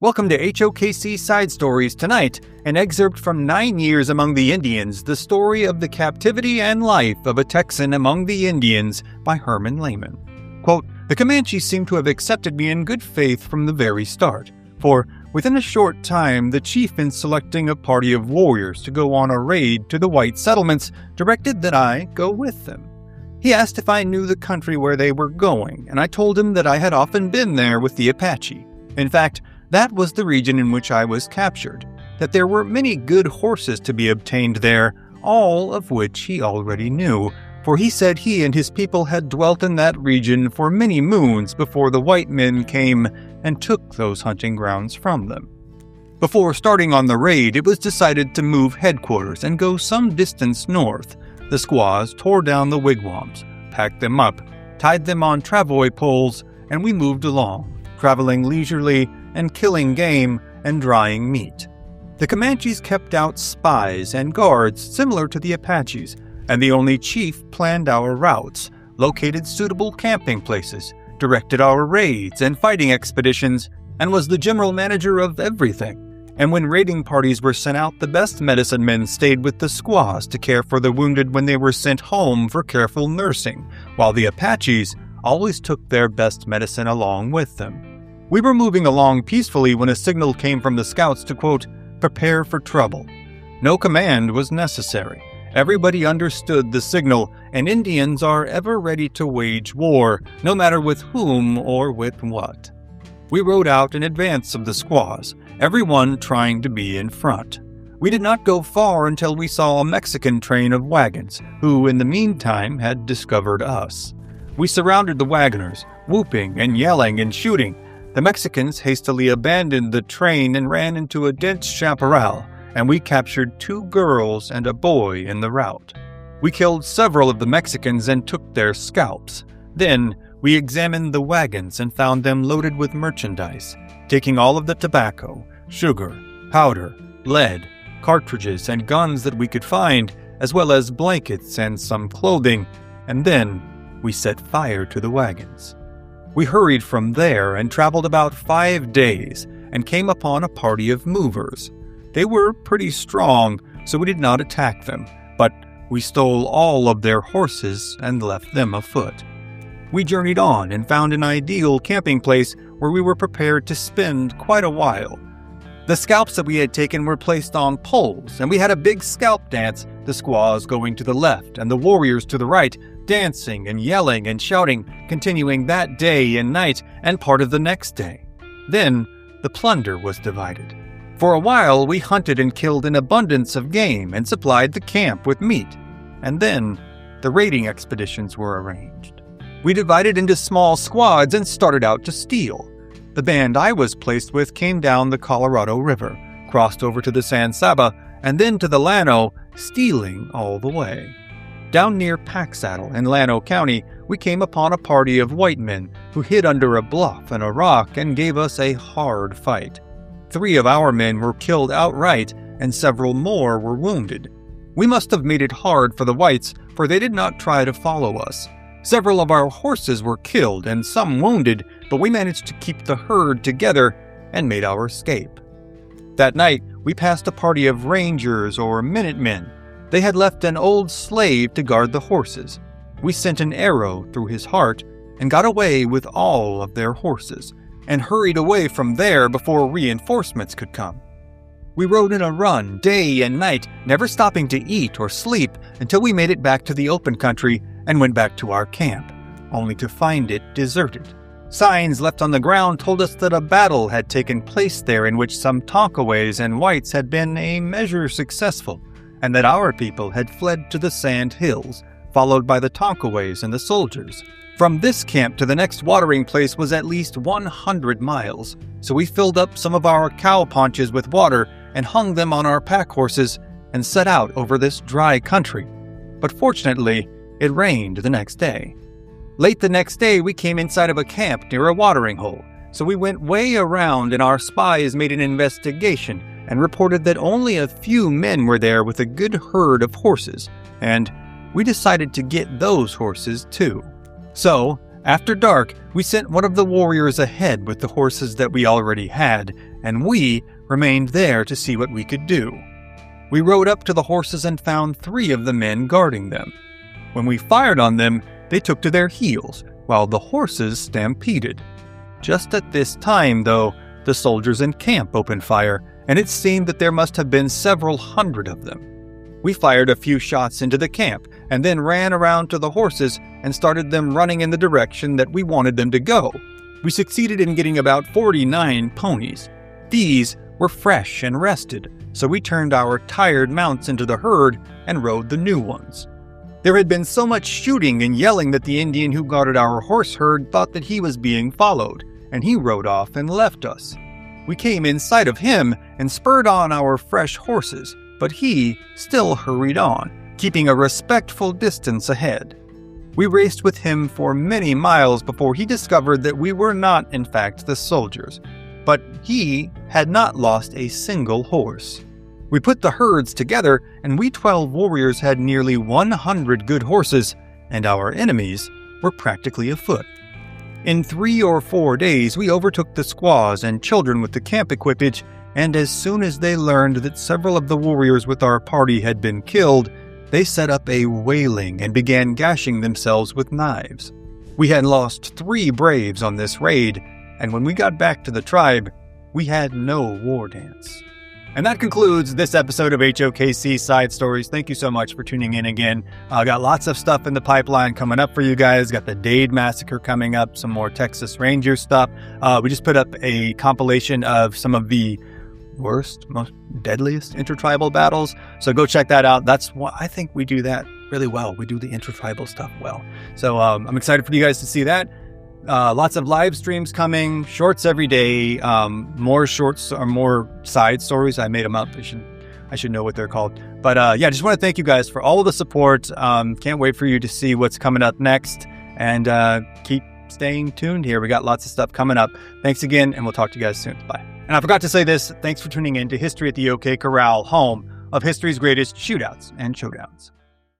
Welcome to HOKC Side Stories. Tonight, an excerpt from 9 Years Among the Indians, the story of the captivity and life of a Texan among the Indians by Herman Lehmann. Quote, "The Comanche seemed to have accepted me in good faith from the very start, for within a short time the chief, in selecting a party of warriors to go on a raid to the white settlements, directed that I go with them. He asked if I knew the country where they were going, and I told him that I had often been there with the Apache. In fact, that was the region in which I was captured, that there were many good horses to be obtained there, all of which he already knew, for he said he and his people had dwelt in that region for many moons before the white men came and took those hunting grounds from them. Before starting on the raid, it was decided to move headquarters and go some distance north. The squaws tore down the wigwams, packed them up, tied them on travois poles, and we moved along, traveling leisurely and killing game and drying meat. The Comanches kept out spies and guards similar to the Apaches, and the only chief planned our routes, located suitable camping places, directed our raids and fighting expeditions, and was the general manager of everything. And when raiding parties were sent out, the best medicine men stayed with the squaws to care for the wounded when they were sent home for careful nursing, while the Apaches always took their best medicine along with them. We were moving along peacefully when a signal came from the scouts to, quote, prepare for trouble. No command was necessary. Everybody understood the signal, and Indians are ever ready to wage war, no matter with whom or with what. We rode out in advance of the squaws, everyone trying to be in front. We did not go far until we saw a Mexican train of wagons, who in the meantime had discovered us. We surrounded the wagoners, whooping and yelling and shooting. The Mexicans hastily abandoned the train and ran into a dense chaparral, and we captured 2 girls and a boy in the rout. We killed several of the Mexicans and took their scalps. Then we examined the wagons and found them loaded with merchandise, taking all of the tobacco, sugar, powder, lead, cartridges, and guns that we could find, as well as blankets and some clothing, and then we set fire to the wagons. We hurried from there and traveled about 5 days and came upon a party of movers. They were pretty strong, so we did not attack them, but we stole all of their horses and left them afoot. We journeyed on and found an ideal camping place where we were prepared to spend quite a while. The scalps that we had taken were placed on poles, and we had a big scalp dance, the squaws going to the left and the warriors to the right, dancing and yelling and shouting, continuing that day and night and part of the next day. Then the plunder was divided. For a while we hunted and killed an abundance of game and supplied the camp with meat. And then the raiding expeditions were arranged. We divided into small squads and started out to steal. The band I was placed with came down the Colorado River, crossed over to the San Saba, and then to the Llano, stealing all the way. Down near Pack Saddle in Llano County, we came upon a party of white men who hid under a bluff and a rock and gave us a hard fight. 3 of our men were killed outright, and several more were wounded. We must have made it hard for the whites, for they did not try to follow us. Several of our horses were killed and some wounded, but we managed to keep the herd together and made our escape. That night, we passed a party of rangers or Minutemen. They had left an old slave to guard the horses. We sent an arrow through his heart and got away with all of their horses, and hurried away from there before reinforcements could come. We rode in a run day and night, never stopping to eat or sleep until we made it back to the open country and went back to our camp, only to find it deserted. Signs left on the ground told us that a battle had taken place there in which some Tonkaways and whites had been a measure successful, and that our people had fled to the sand hills, followed by the Tonkaways and the soldiers. From this camp to the next watering place was at least 100 miles, so we filled up some of our cow paunches with water and hung them on our pack horses and set out over this dry country. But fortunately, it rained the next day. Late the next day, we came inside of a camp near a watering hole, so we went way around and our spies made an investigation and reported that only a few men were there with a good herd of horses, and we decided to get those horses too. So, After dark, we sent one of the warriors ahead with the horses that we already had, and we remained there to see what we could do. We rode up to the horses and found 3 of the men guarding them. When we fired on them, they took to their heels, while the horses stampeded. Just at this time, though, the soldiers in camp opened fire, and it seemed that there must have been several hundred of them. We fired a few shots into the camp, and then ran around to the horses and started them running in the direction that we wanted them to go. We succeeded in getting about 49 ponies. These were fresh and rested, so we turned our tired mounts into the herd and rode the new ones. There had been so much shooting and yelling that the Indian who guarded our horse herd thought that he was being followed, and he rode off and left us. We came in sight of him and spurred on our fresh horses, but he still hurried on, keeping a respectful distance ahead. We raced with him for many miles before he discovered that we were not, in fact, the soldiers, but he had not lost a single horse. We put the herds together, and we 12 warriors had nearly 100 good horses, and our enemies were practically afoot. In 3 or 4 days, we overtook the squaws and children with the camp equipage, and as soon as they learned that several of the warriors with our party had been killed, they set up a wailing and began gashing themselves with knives. We had lost 3 braves on this raid, and when we got back to the tribe, we had no war dance. And that concludes this episode of HOKC Side Stories. Thank you so much for tuning in again. Got lots of stuff in the pipeline coming up for you guys. Got the Dade Massacre coming up, some more Texas Ranger stuff. We just put up a compilation of some of the worst, most deadliest intertribal battles. So go check that out. That's what I think we do that really well. We do the intertribal stuff well. So I'm excited for you guys to see that. Lots of live streams coming, shorts every day, more shorts or more side stories. I made them up. I should know what they're called. But yeah, just want to thank you guys for all of the support. Can't wait for you to see what's coming up next, and keep staying tuned here. We got lots of stuff coming up. Thanks again, and we'll talk to you guys soon. Bye. And I forgot to say this. Thanks for tuning in to History at the OK Corral, home of history's greatest shootouts and showdowns.